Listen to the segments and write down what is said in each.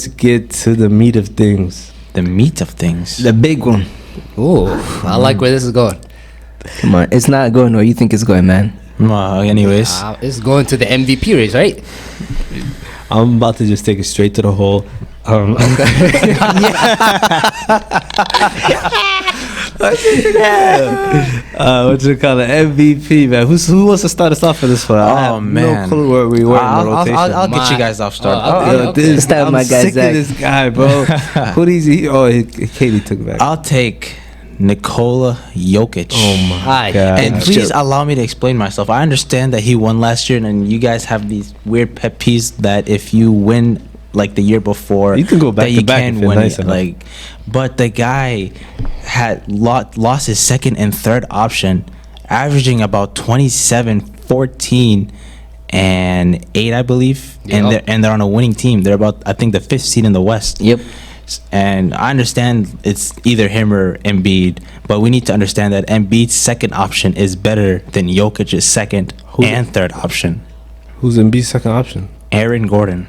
Let's get to the meat of things. The meat of things. The big one. Ooh, I like where this is going. Come on, it's not going where you think it's going, man. Anyways. It's going to the MVP race, right? I'm about to just take it straight to the hole. What you call it? MVP, man. Who wants to start us off for this one? I have man. No clue where we were in the rotation. I'll get you guys off start. I'm sick of this guy, bro. Who these? Katie took back. I'll take Nikola Jokic. Oh my god! And please allow me to explain myself. I understand that he won last year, and you guys have these weird pet peeves that if you win like the year before, you can go back that to you back can if you're win nice it. enough. Like, but the guy had lost his second and third option, averaging about 27, 14, and 8, I believe. Yep. And they're on a winning team. They're about, I think, the 5th seed in the West. Yep. And I understand it's either him or Embiid, but we need to understand that Embiid's second option is better than Jokic's second and third option. Who's Embiid's second option? Aaron Gordon.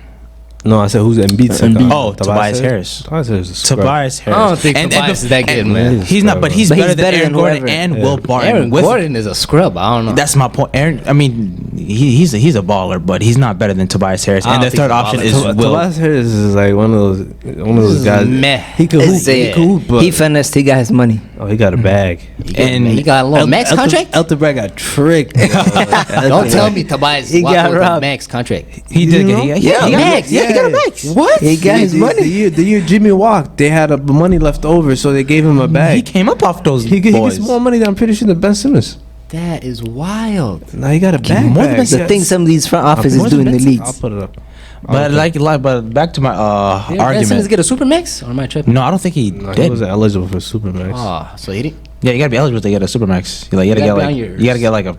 No, I said who's Embiid's second option? Oh, Tobias Harris. Tobias Harris is scrub. Tobias Harris. I don't think Tobias is that good, man. He's not, but he's But better he's than better Aaron than Gordon whoever. and Will Barton. Aaron Gordon is a scrub. I don't know. That's my point. I mean, he's a baller, but he's not better than Tobias Harris. I And don't the think third he's a option baller. is Will. Tobias Harris is like one of those guys. meh. He could hoop. He could hoop, but He finessed. He got his money. he got a bag. And he got a little max contract. Elton Brand got tricked. Don't tell me Tobias He walked got with a robbed. max contract. He did You get know? he Yeah, got max. Yeah, he got a max. What? He got his money. The year Jimmy walked, they had money left over, so they gave him a He bag. came up off those He boys. gets more money than I'm pretty sure than Ben Simmons. That is wild. Now he got a bag. more than bag. The thing some of these front offices do in the I'll leagues. put it up. But but back to my Did Ben Simmons argument. get a super max? Or am I tripping? No, I don't think he No, he did. wasn't eligible for Supermax. Oh, so he didn't. Yeah, you gotta be eligible to get a supermax. You gotta gotta get be on like your- you gotta get like a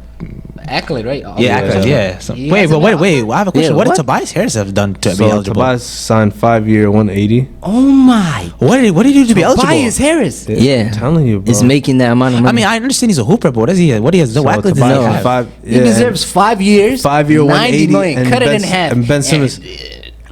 Accolade, right? accolade. Yeah. So, He wait, has but a- wait. I have a question. Yeah, what did what? Tobias Harris have done to be So eligible? Tobias signed 5-year, 180. Oh my. What did he do to be eligible? Tobias Harris. Yeah. I'm telling you, bro. Is making that amount of money. I mean, I understand he's a hooper, but what does he? What he has? So No accolades does he Tobias have? five. He deserves 5 years. 5-year, 90 180. million. Cut it in half. And Ben Simmons.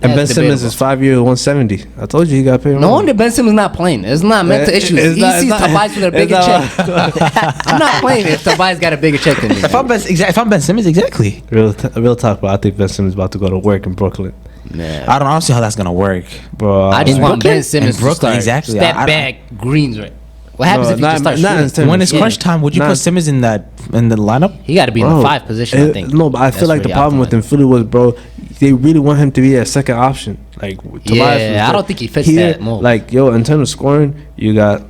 And Ben That's Simmons is debatable. 5-year, 170. I told you he got paid. No more. wonder Ben Simmons not playing. It's not mental issues. It's He not- sees it's not- Tobias with a it's bigger not- check. I'm not playing if Tobias got a bigger check than me. If I'm Ben Simmons, exactly. Real talk, but I think Ben Simmons is about to go to work in Brooklyn. Man. I don't see how that's gonna work. Bro, I just In want Brooklyn? Ben Simmons In Brooklyn, to start exactly. step I don't- back greens right. What happens No, if he not- just starts not in shooting? terms- When it's Yeah. crunch time, would you Nah. put Simmons in the lineup? He got to be in the 5 position, I think. No, but I feel That's like the really problem with optimal. in Philly was, bro, they really want him to be a second option. Like, Yeah, I don't think he fits that mold. Like, yo, in terms of scoring, you got,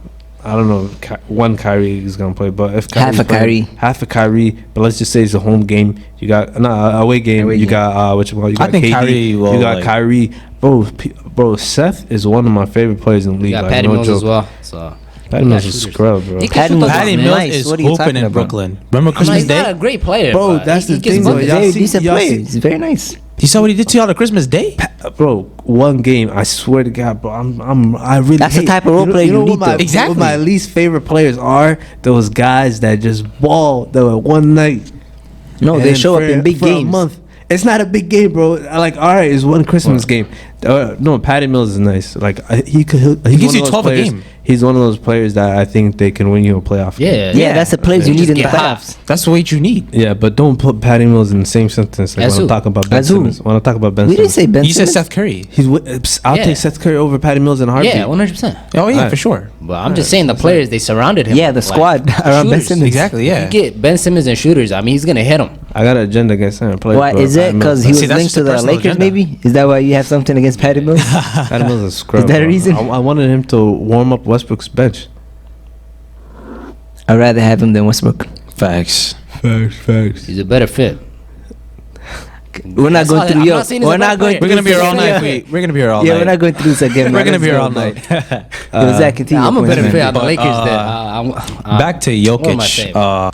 I don't know, one Kyrie is gonna play, but if Half a Kyrie. half a Kyrie, but let's just say it's a home game. You got away game. Away you game. got what you call. You I got think KD, Kyrie will, You got like- Kyrie, bro. Seth is one of my favorite players in the league. You got like, Patty no Mills joke. as well. So Patty He Mills got is shooters. scrub, bro. He can Patty shoot the Mills ball, Patty is man. Mills nice. is What are you hooping talking in about? Brooklyn. Remember I mean, Christmas he's not Day? a great player, Bro, but that's he the gets thing, though. buckets. Y'all Very see- decent y'all player. see- He's very nice. You saw what he did to y'all on Christmas Day? Bro, one game. I swear to God, bro. I really. That's the hate- type of role player you know need, what my, though. Exactly. What my least favorite players are those guys that just ball the one night. No, and they then show up for- in big for a games. month. It's not a big game, bro. Like, all right, it's one Christmas game. No, Patty Mills is nice. Like, he could. He's gives one you of those 12 a players- game. He's one of those players that I think they can win you a playoff game. Yeah, Yeah, that's the players you Just need in the get hot. playoffs. That's what you need. Yeah, but don't put Patty Mills in the same sentence. Like As when I'm who? talking about Ben As who? Simmons. When I talk about Ben We Simmons. didn't say Ben You said Simmons. Seth Curry. I'll Yeah. take Seth Curry over Patty Mills in a heartbeat. Yeah, 100%. Oh yeah, Alright. for sure. But I'm just saying the players they surrounded him. Yeah, the with, squad around Ben shooters. Simmons. Exactly. Yeah. You get Ben Simmons and shooters. I mean, he's gonna hit him. I got an agenda against him. Why is it? Because he See, was that's linked just to a the personal Lakers, agenda. maybe? Is that why you have something against Patty Mills? Patty Mills is scrub. Is that a bro. reason? I wanted him to warm up Westbrook's bench. I'd rather have him than Westbrook. Facts. Facts. He's a better fit. We're not That's going all- through I'm yo. not saying he's We're a not bad going. player. We're gonna be here all Yeah. night. We're gonna be here all Yeah, night. we're not going through this again. We're man. gonna be here Let's all go, night. bro. Yo, Zach, continue. I'm a your better points, fit man. on the But, Lakers than. Back to What am I Jokic. saying?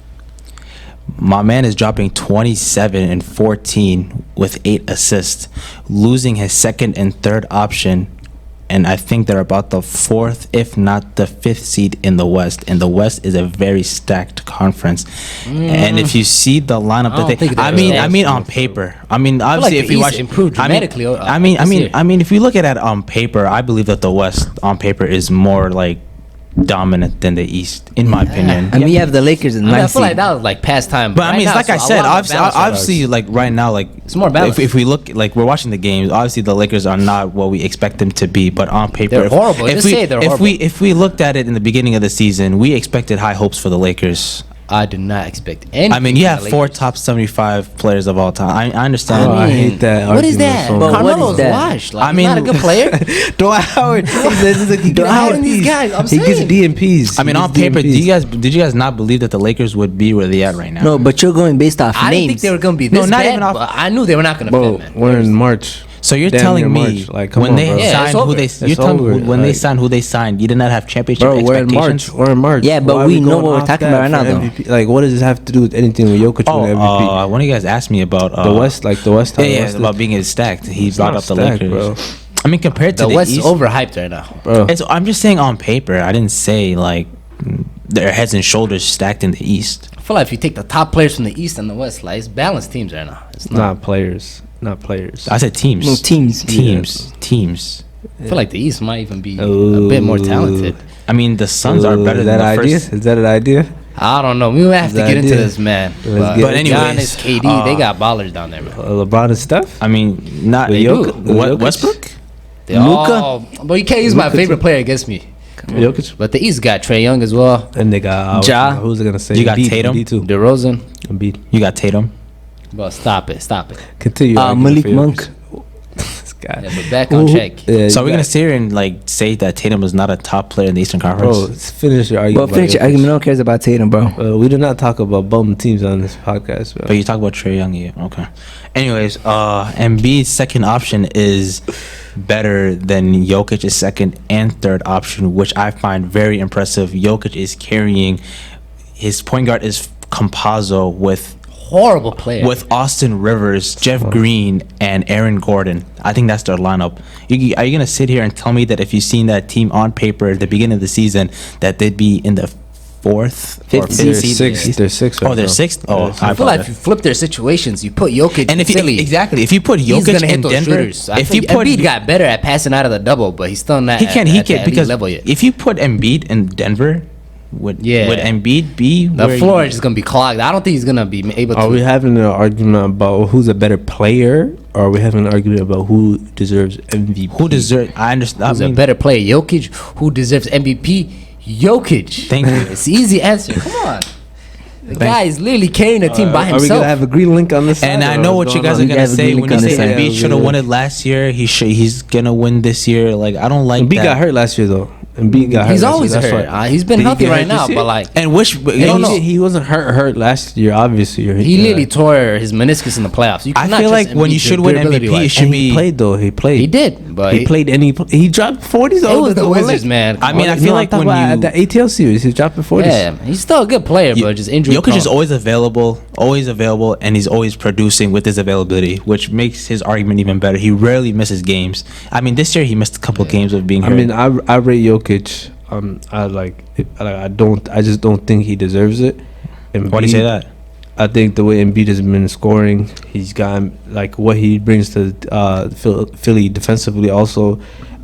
My man is dropping 27 and 14 with 8 assists, losing his second and third option and I think they're about the 4th, if not the 5th seed in the West. And the West is a very stacked conference. And if you see the lineup I don't that think I they're mean on paper. I mean, like obviously, the if you East watch, improved dramatically, I mean, if you look at it on paper, I believe that the West on paper is more like dominant than the East, in my opinion. I mean, you have the Lakers in I 9th feel like seed. that was like past time. But I mean, it's now, like I so a said, lot more balance obviously, like right now, like It's more balanced. If we look, like we're watching the games, obviously the Lakers are not what we expect them to be. But on paper, They're horrible. Just say they're horrible. If we looked at it in the beginning of the season, we expected high hopes for the Lakers. I did not expect any. I mean, you have 4 top 75 players of all time. I understand. I hate that. What is argument that? so But much. what is Carmelo's that? washed. Like, I he's mean- not a good player. Dwight Howard. He Dwight Howard and these guys, I'm He gets saying. DMPs. I mean, on paper, did you guys not believe that the Lakers would be where they at right now? No, but you're going based off I didn't think names. they were gonna be No, this not bad, even off- but I knew they were not gonna Bro, fit, man. we're in March. So you're Damn telling near me March. Like, come when on, they bro. Yeah, signed it's who over. they It's you're telling me over. when they Like- signed who they signed, you did not have championship Bro, we're in expectations. March. We're in March. Yeah, but Why are we know going what we're off talking that about right now, for though. MVP? Like, what does this have to do with anything with Jokic Oh, winning MVP? one of you guys asked me about The West, like the West. Yeah, the yeah, West about being stacked. He It's brought not up the stacked, Lakers. bro. I mean, compared to The the West is East, overhyped right now. bro. I'm just saying on paper. I didn't say like they're heads and shoulders stacked in the East. I feel like if you take the top players from the East and the West, like it's balanced teams right now. It's not. Not players. Not players. I said teams. No, teams. Teams. I feel like the East might even be a Ooh. bit more talented. I mean, the Suns are better Is than that the idea? first. Is that an idea? I don't know. We might have to That get into idea. this, man. Let's get But anyways, Giannis, KD, they got ballers down there, man. LeBron and Steph. I mean, not With do. Jokic? Westbrook. They Luka? all, but you can't use my Luka favorite too. player against me. Jokic. But the East got Trey Young as well. And they got Ja. Who's it gonna say? You got Embiid, Tatum? Embiid too. DeRozan. Embiid. You got Tatum. But stop it. Continue. Malik Monk. This guy. Yeah, but back on track. Yeah, So you we're gonna got- sit here and like say that Tatum is not a top player in the Eastern Conference. Bro, let's finish your Well, argument. finish your about argument. Jokic. No one cares about Tatum, bro. We do not talk about bum teams on this podcast, bro. But you talk about Trey Young, yeah. Okay. Anyways, Embiid's second option is better than Jokic's second and third option, which I find very impressive. Jokic is carrying his point guard is Campazzo Horrible player. with Austin Rivers, Jeff Green, and Aaron Gordon. I think that's their lineup. Are you gonna sit here and tell me that if you've seen that team on paper at the beginning of the season, that they'd be in the fourth or Fifth fifth They're seed? sixth. They're sixth. Oh, right they're now. sixth. Oh, Yeah, I feel like if you flip their situations, you put Jokic and in if you, Philly. exactly, if you put He's Jokic gonna hit in those Denver, shooters. I if think you put Embiid got better at passing out of the double, but he's still not. he can't at the elite because level yet. if you put Embiid in Denver, would Yeah. Embiid be The where floor he- is just gonna be clogged. I don't think he's gonna be able to. Are we having an argument about who's a better player, or are we having an argument about who deserves MVP? who deserves? I understand. Who's I a mean, better player? Jokic. Who deserves MVP? Jokic. Thank you. It's easy answer. Come on. The guy is literally carrying the team by Are we himself. gonna have a green link on this? And side, I or know what's what you going guys on? are gonna have a say green when link you on say the side. Embiid should have won it last year. He's gonna win this year. Like I don't like Embiid that. got hurt last year though. Embiid got hurt. He's last always year. That's hurt. why- He's been Did he healthy get right hurt now, this year? but like And which He wasn't hurt last year. Obviously, he literally tore his meniscus in the playoffs. You I cannot feel trust like when Embiid you should win MVP, durability-wise. it should And be. he played though. He played. He did, but He played and he dropped 40s. It was the Wizards, man. I mean, I feel like when at you the ATL series, he's dropping 40s. Yeah, he's still a good player, but just injury. Jokic is prone. always available, and he's always producing with his availability, which makes his argument even better. He rarely misses games. I mean, this year he missed a couple games of being I hurt. mean, I rate Jokic. I just don't think he deserves it. Why do you say that? I think the way Embiid has been scoring, he's gotten like what he brings to Philly defensively also,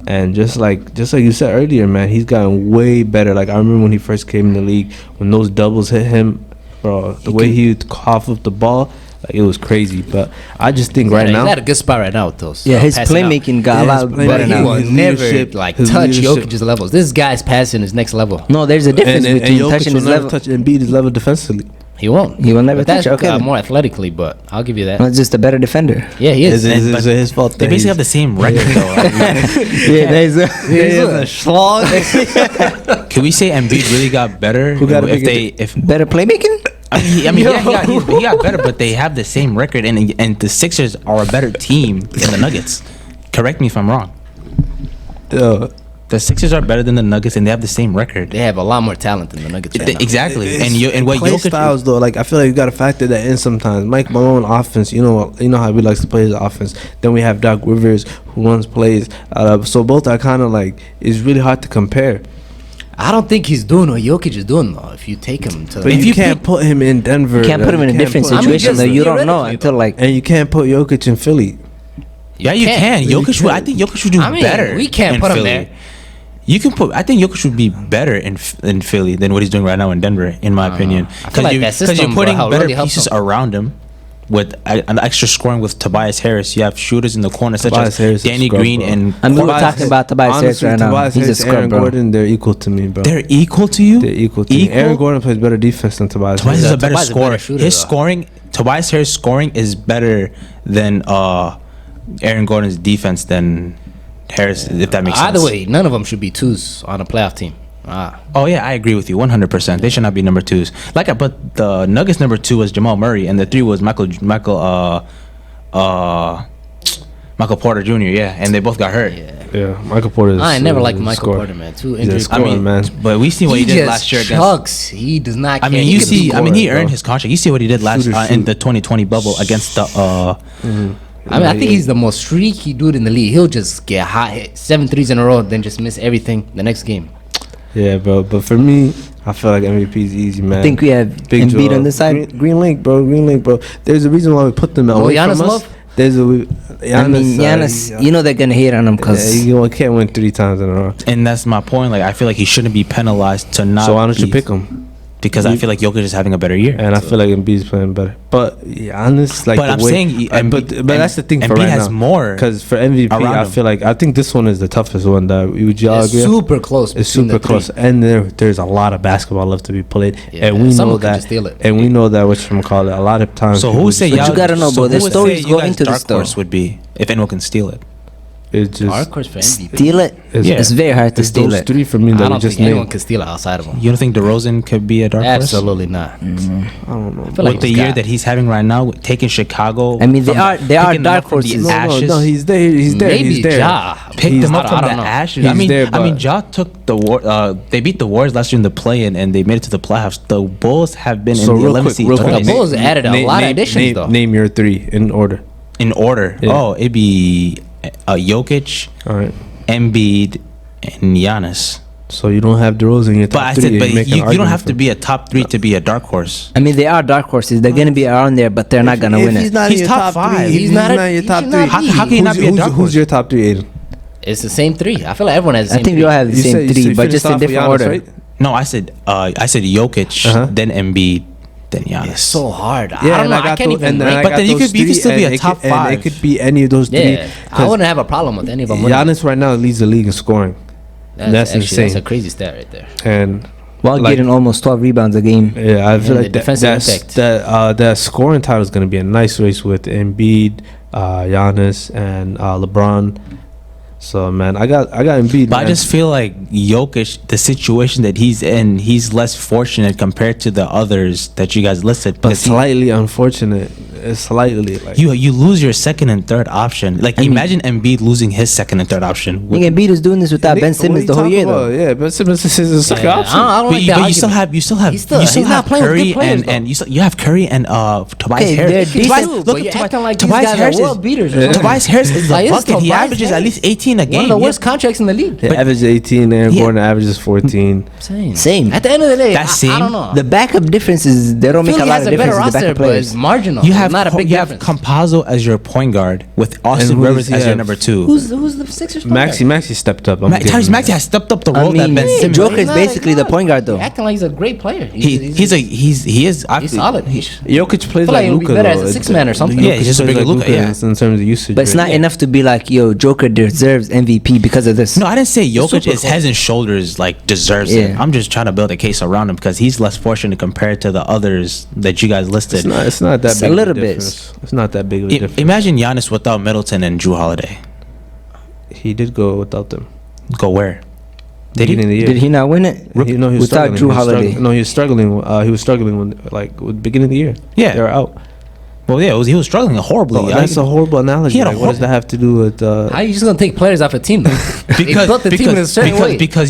and just like you said earlier, man, he's gotten way better. Like I remember when he first came in the league, when those doubles hit him, bro, the way he would cough up the ball, like it was crazy. But I just think right now, he's at a good spot right now with those. Yeah, his passing out. playmaking got a Yeah, lot his better But he now. will His never leadership- like his touch leadership. Jokic's levels. This guy's passing is next level. No, there's a difference and between Jokic touching will his never level. touch Embiid's level defensively. He won't. He will never But touch that's it, okay. more athletically, but I'll give you that. Not just a better defender. Yeah, he is. Is but it his fault? They that basically have the he's- same record, though. Yeah, there's a. Can we say Embiid really got better? Who got a if bigger they if Better playmaking? he got better, but they have the same record, and the Sixers are a better team than the Nuggets. Correct me if I'm wrong. The Sixers are better than the Nuggets, and they have the same record. They have a lot more talent than the Nuggets right now. Exactly, and what play Jokic styles though, like I feel like you got to factor that in sometimes. Mike Malone offense, you know how he likes to play his offense. Then we have Doc Rivers who runs plays. So both are kind of like it's really hard to compare. I don't think he's doing what Jokic is doing though. If you take him to, But you can't put him in Denver. You can't put him in a different put- situation though. You don't know theoretically, until like. and you can't put Jokic in Philly. Yeah, you can. You Jokic, can. I think Jokic would do I mean, better. we can't in put him Philly. there. You can put. I think Jokic would be better in Philly than what he's doing right now in Denver, in my opinion. I feel like that system, you're putting bro, better really helps pieces him. around him with an extra scoring with Tobias Harris. You have shooters in the corner such Tobias as Harris is Danny scrub, Green bro. and. I mean, we're Tobias talking about Tobias Harris Honestly, right now. Tobias He's a Harris, scrub, Aaron bro. Gordon, they're equal to me, bro. They're equal to you. They're equal to me. Aaron Gordon plays better defense than Tobias. Tobias Harris. is a better Tobias is a scorer. better shooter, His though. scoring, Tobias Harris' scoring is better than Aaron Gordon's defense than Harris, if that makes sense. either way, none of them should be twos on a playoff team. Oh yeah, I agree with you 100%. They should not be number twos. But the Nuggets number 2 was Jamal Murray, and the 3 was Michael Porter Jr. Yeah, and they both got hurt. Yeah, Michael Porter. I ain't never liked is a Michael scorer. Porter, man. Too He's a injury. scorer, man. But we see what he, did last year against. chucks. He does not. I mean, care. you He see, could I mean, he scorer, earned bro. his contract. You see what he did last Shoot. in the 2020 bubble against the. I mean, I think he's the most streaky dude in the league. He'll just get hot, hit 7 threes in a row, then just miss everything the next game. Yeah, bro. But for me, I feel like MVP is easy, man. I think we have Embiid Joel. on this side. Green Link, bro. Green Link, bro. There's a reason why we put them away Giannis from us. love? There's a. I mean, Giannis, you know they're gonna hate on him because you can't win 3 times in a row. And that's my point. Like, I feel like he shouldn't be penalized to not. So why don't you be- pick him? Because I feel like Jokic is having a better year. And I feel like Embiid's playing better. But Giannis, like, But the I'm way, saying but that's the thing for Embiid right has now. more Because for MVP, around I him. feel like I think this one is the toughest one. That would y'all It's agree? super close. It's between the super three. close, and there's a lot of basketball left to be played, Yeah, and we know someone could that. just steal it. And we know that whatchamacallit, a lot of times. So people who just- say But you y'all? gotta know, bro, who there's would stories say you go guys' into this, dark horse though. would be if anyone can steal it. It's just Dark horse for MVP. steal it. It's- It's very hard to it's steal those it. 3 for me I that we don't just think anyone named. can steal it outside of him. You don't think DeRozan could be a dark horse? Absolutely not. I don't know. I feel With like the he's year got- that he's having right now, taking Chicago. I mean, they from are picking them dark up from the horses. ashes. No, he's there. He's there. Maybe He's there. Ja. Picked He's- them up I from don't the know. ashes. He's there, I mean, but- Ja took the war. They beat the Warriors last year in the play-in, and they made it to the playoffs. The Bulls have been So in the real 11th quick, seed real twice. quick. The Bulls added a lot of additions, though. Name your 3 in order. in order. Yeah. Oh, it'd be Jokic, All right. Embiid, and Giannis. So you don't have DeRozan in your top But I 3. said, but You're making you an don't argument have for to him. be a top 3 to be a dark horse. I mean, they are dark horses. They're gonna be around there, but they're not gonna If win he's it. not in He's your top top 3, five. He's not in your he top should 3. not be. How can he not be a dark horse? Who's your top 3, Aiden? It's the same 3. I feel like everyone has the I same think we 3. all have the You same said- you three, said but finish just in off with different Giannis, order. right? No, I said Jokic, Uh-huh. then Embiid, then Giannis. It's so hard. Yeah, I don't and know. I got can't those- even and then rank. I But got then you those could be- you could 3, still be and a it top could- And it 5. could be any of those 3. Yeah, I wouldn't have a problem with any of them. winning. Giannis right now leads the league in scoring, that's actually, insane. That's a crazy stat right there. and While Like- getting almost 12 rebounds a game. yeah, I feel And like the defensive impact. that scoring title is going to be a nice race with Embiid, Giannis, and LeBron. So man, I got Embiid. But I man. just feel like Jokic, the situation that he's in, he's less fortunate compared to the others that you guys listed. but because he- slightly unfortunate. It's slightly like you lose your second and third option. Like, I mean- imagine Embiid losing his second and third option. I think Embiid was doing this without Ben Simmons the whole year, though. Yeah, Ben Simmons is his second Yeah, option. I don't But, like you, that but you still argument. have you still have He's not playing with Curry good players, and though. you have Curry and Tobias Okay, Harris. they're decent, Tobias, Dude, look but at you're Tobias, acting like these Tobias guys Harris are world is, beaters. Yeah. Tobias Harris is the Like, it's bucket. He Tobias averages at Harris. least 18 a game. One of the He worst contracts in the league. He averages 18, Aaron Yeah. Gordon averages 14. Same. At the end of the day, That I same- don't know. The backup difference is they don't make Philly a lot has of a better difference. The roster, backup but it's players. marginal. You have not a big you have difference. Campazzo as your point guard with Austin who Rivers does he as your have? number 2. Who's the Sixers? point guard? Maxi stepped up. I'm Tyrese giving Maxey has stepped up the I role that mean, Ben Simmons. Joker He's is not- basically he's the not- point guard, though. He's acting like he's a great player. He's solid. Jokic plays feel like like he'll be Luka. better as a six-man or something. Yeah, he's just a bigger Luka, yeah. in terms of usage. But it's not rate. enough to be like, yo, Joker deserves MVP because of this. No, I didn't say Jokic super is head and shoulders like deserves it. Yeah. I'm just trying to build a case around him because he's less fortunate compared to the others that you guys listed. It's not that It's big a of little bit. difference. It's not that big of a difference. Imagine Giannis without Middleton and Drew Holiday. He did go without them. Go where? Did Beginning of the year. Did he not win it? He, no, he was Without struggling. Drew He was Holiday. struggling. No, he was struggling. He was struggling when, like, with the beginning of the year. Yeah. they were out. Well, yeah, he was struggling horribly. Bro, that's a horrible analogy. Like, what does that have to do with? How are you just gonna take players off a team? Because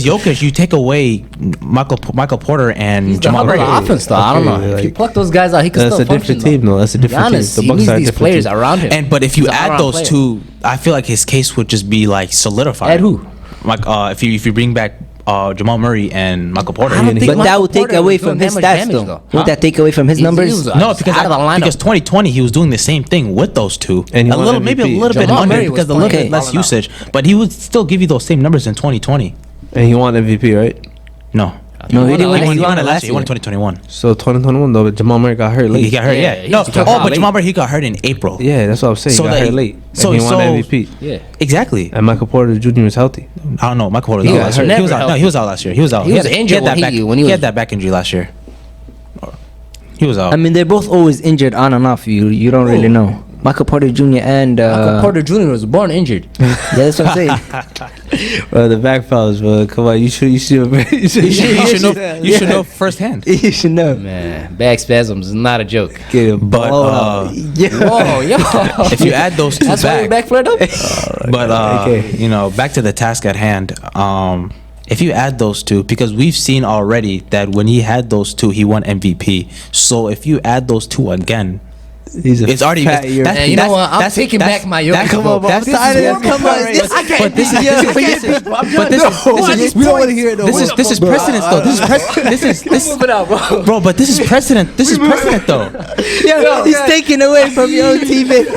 Jokic, you take away Michael Porter and Jamal Murray. Offense, though. I don't know. If you pluck those guys out, he could still function. That's a different team, though. That's a different team. The Bucks are these players around him. But if you add those two, I feel like his case would just be like solidified. Add who? Like if you bring back Jamal Murray and Michael Porter. But that would take away from his stats, though. Won't that take away from his numbers? No, because 2020 he was doing the same thing with those two, and maybe a little bit under because a little bit less usage, but he would still give you those same numbers in 2020. And he won MVP, right? No, he didn't win. He won it last year. year. He won in 2021. So 2021 though, but Jamal Murray got hurt late. He got hurt. Yeah. No. But Jamal Murray he got hurt in April. Yeah, that's what I was saying. So he got hurt late. So he won MVP. Yeah. Exactly. And Michael Porter Jr. was healthy. I don't know. Michael Porter was out last year. He was out. No, he was out last year. He was out. He was injured when he had that back injury last year. He was out. I mean, they're both always injured on and off. You don't really know. Michael Porter Jr. and Michael Porter Jr. was born injured. Yeah, that's what I'm saying. Bro, the back fellas, bro. Come on, you should know firsthand. You should know. Man, back spasms is not a joke. Get him. But whoa, yo. If you add those two That's why your back flared up. But back to the task at hand. If you add those two, because we've seen already that when he had those two, he won MVP. So if you add those two again, it's already. You know what? I'm taking back my Jokic. Come on, But we don't want to hear it. This is precedent, though. Bro. But this is precedent. This is precedent, though. Yeah, he's taking away from your own teammate.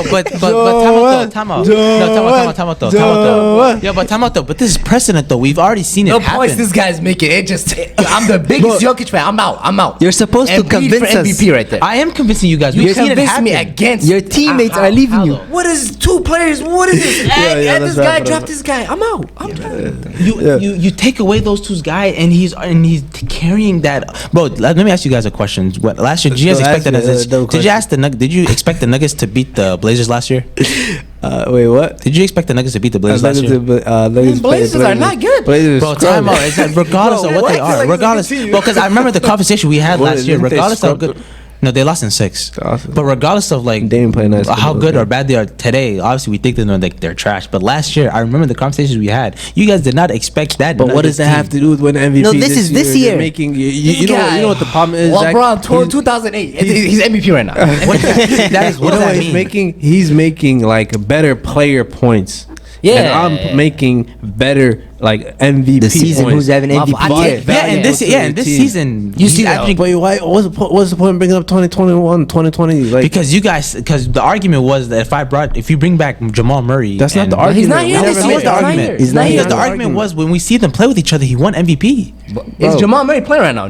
But time out though. But this is precedent, though. We've already seen it happen. The points this guy's making, I'm the biggest Jokic fan. I'm out. You're supposed to convince us. MVP right there. I am convincing you guys. You convinced me against your teammates are leaving you. What is two players? What is this? Add this guy, drop this guy. I'm out. I'm done. You take away those two guys, and he's carrying that. Bro, let me ask you guys a question. What last year? Did you expect Did you expect the Nuggets to beat the Blazers last year? Wait, what? Did you expect the Nuggets to beat the Blazers last year? Blazers are not good. Bro, time out. Regardless of what they are, because I remember the conversation we had last year. Regardless of good. No, they lost in 6. But regardless of like they didn't play nice how good or bad they are today, obviously we think they're trash. But last year, I remember the conversations we had. You guys did not expect that. But what does that have to do with winning MVP? No, this year. Making you know what the problem is. LeBron 2008. He's MVP right now. What does that mean? He's making like better player points. Yeah, and I'm making better like MVP. The season points. who's having MVP? And this season, you see that? Wait, why? What's the point of bringing up 2021, 2020? Like, because the argument was that if you bring back Jamal Murray, that's not the argument. He's not here. That was the argument. He's not here. Because the argument was when we see them play with each other, he won MVP. Is Jamal Murray playing right now?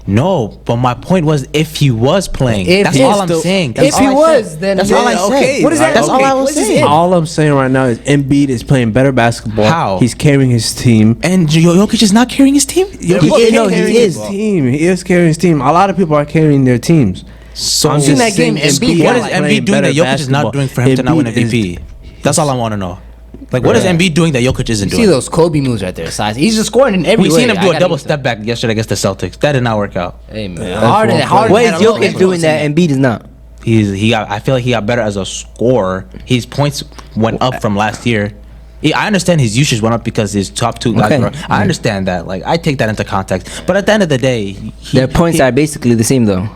No, but my point was if he was playing. That's all I'm saying. If he was, then that's all I said. Okay. What is that? That's all I was saying. All I'm saying right now is Embiid is playing better basketball. How? He's carrying his team. And Jokic is not carrying his team? He is carrying his team. A lot of people are carrying their teams. So I'm just that game. What is Embiid doing that Jokic is not doing for him to not win MVP? That's all I want to know. Like, what is Embiid doing that Jokic isn't doing? See those Kobe moves right there, size. He's just scoring in every way. We seen him do a double step back yesterday against the Celtics. That did not work out. Hey man, Why is Jokic doing that? Embiid is not. I feel like he got better as a scorer. His points went up from last year. I understand his usage went up because his top two guys were. I understand that. Like, I take that into context. But at the end of the day, their points are basically the same though.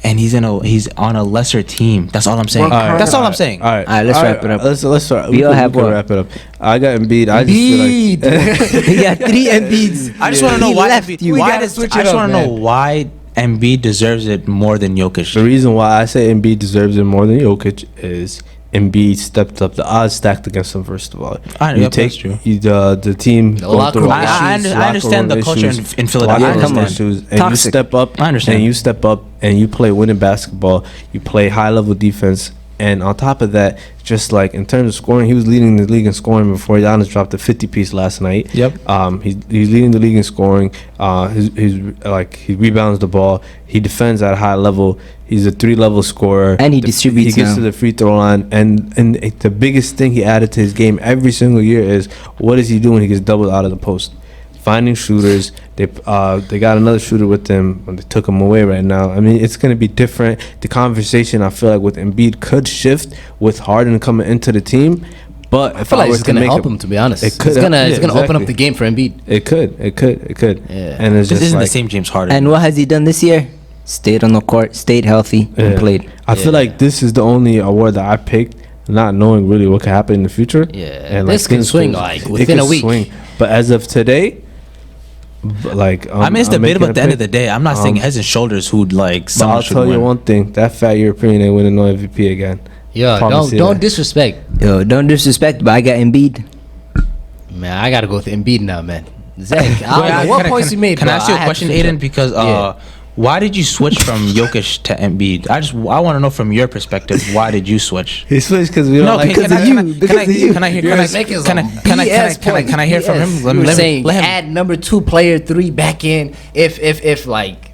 And he's on a lesser team. That's all I'm saying. That's all I'm saying. All right, let's wrap it up. Let's start. We all have one. Wrap it up. I got Embiid. I just feel like he got 3 Embiids. I just want to know why. I just want to know why Embiid deserves it more than Jokic. The reason why I say Embiid deserves it more than Jokic is Embiid stepped up. The odds stacked against him. First of all, that's true. The team. I understand the culture in Philadelphia. And you step up. I understand. And you step up and you play winning basketball. You play high level defense. And on top of that, just like in terms of scoring, he was leading the league in scoring before Giannis dropped a 50-piece last night. Yep. He's leading the league in scoring. He rebounds the ball. He defends at a high level. He's a 3-level scorer. And he distributes. He gets to the free throw line. And the biggest thing he added to his game every single year is what does he do when he gets doubled out of the post? finding shooters. They got another shooter with them. They took him away right now. I mean, it's gonna be different. The conversation I feel like with Embiid could shift with Harden coming into the team. But I feel like it's gonna help him. To be honest, it's gonna open up the game for Embiid. It could. Yeah. And it's This just isn't like, the same James Harden. And what has he done this year? Stayed on the court, stayed healthy, and played. I feel like this is the only award that I picked, not knowing really what could happen in the future. Yeah, and this can swing like within a week. But as of today, like I mean, it's debatable at the end of the day. I'm not saying heads and shoulders who'd like. But I'll tell you one thing: that fat European ain't winning no MVP again. Yo, don't disrespect. Yo, don't disrespect, but I got Embiid. Man, I gotta go with Embiid now, man. Zach, I don't know what points you made. Can I ask you a question, Aiden? Because why did you switch from Jokic to Embiid? I want to know from your perspective, why did you switch? He switched because we don't like. Because of you. Can I hear? Can I hear from him? You were saying add number 2 player 3 back in if like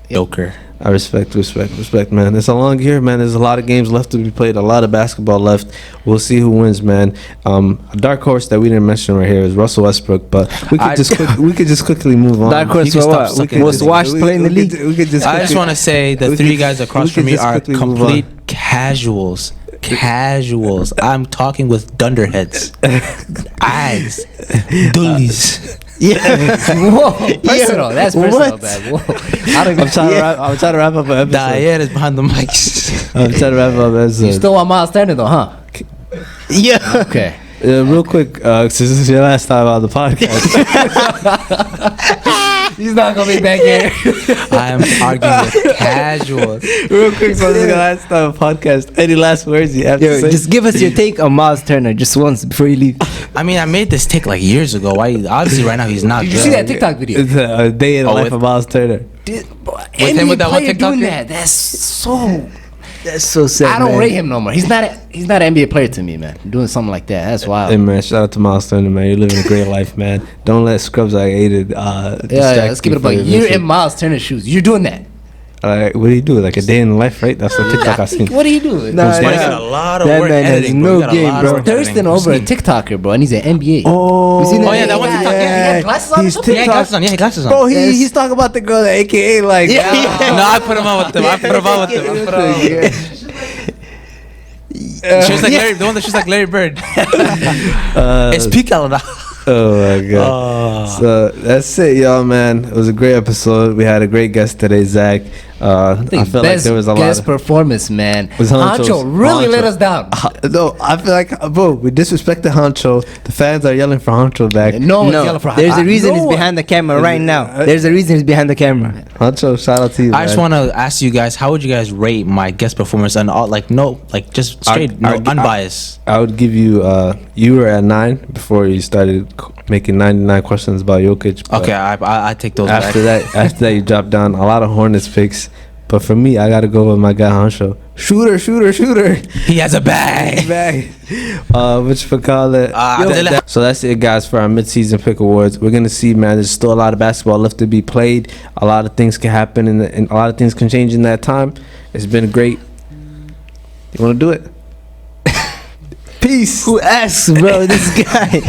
Joker. I respect, man. It's a long year, man. There's a lot of games left to be played, a lot of basketball left. We'll see who wins, man. A dark horse that we didn't mention right here is Russell Westbrook, but we could just quickly move on. Dark horse for what? Most washed player in the league. I just want to say the 3 guys across from me are complete casuals. I'm talking with dunderheads, eyes, dullies. Yeah. Whoa, personal. That's personal, man. Whoa. I'm trying to wrap up an episode. Diane is behind the mics. I'm trying to wrap up an episode. You still want Miles Turner though, huh? Yeah. Okay. Real quick, since this is your last time on the podcast. He's not gonna be back here. I am arguing with casuals. Real quick, so this is your last time on the podcast. Any last words you have to say? Just give us your take on Miles Turner just once before you leave. I mean, I made this take like years ago. Why? Obviously, right now he's not. Did you see that TikTok video? It's a day in the life of Miles Turner. Him with that one TikTok doing that. That's so sad. I don't rate him no more. He's not an NBA player to me, man. Doing something like that, that's wild. Hey man, shout out to Miles Turner, man. You're living a great life, man. Don't let scrubs like Aiden let's give it a buck. You're in Miles Turner's shoes. You're doing that. What do you do? Like a day in the life, right? That's the TikTok I seen. What do you do? Nah, got a lot of that work man editing, has bro. no game, bro. Thirsting over a TikToker, bro, and he's an NBA. Oh, you seen that? Oh yeah, that one TikTok. Yeah, he had glasses on. He's he had glasses on. Yeah, he had glasses on. Bro, he's talking about the girl that AKA like. No, I put him on with them. She was like Larry, the one that she's like Larry Bird. It's peak out. Oh my god! So that's it, y'all, man. It was a great episode. We had a great guest today, Zach. I feel like there was a lot of performance, man. Honcho really let us down. No, I feel like, bro, we disrespected Honcho. The fans are yelling for Honcho back. No one's yelling for Honcho. There's a reason he's behind the camera right now. There's a reason he's behind the camera. Honcho, shout out to you. I just want to ask you guys, how would you guys rate my guest performance and all, just straight, unbiased? I would give you. You were at 9 before you started making 99 questions about Jokic. Okay, I take those. After that, you dropped down a lot of Hornets picks. But for me, I gotta go with my guy Honcho. Shooter. He has a bag. So that's it, guys, for our mid-season pick awards. We're gonna see, man. There's still a lot of basketball left to be played. A lot of things can happen, and a lot of things can change in that time. It's been great. You wanna do it? Peace. Who asks, bro? This guy.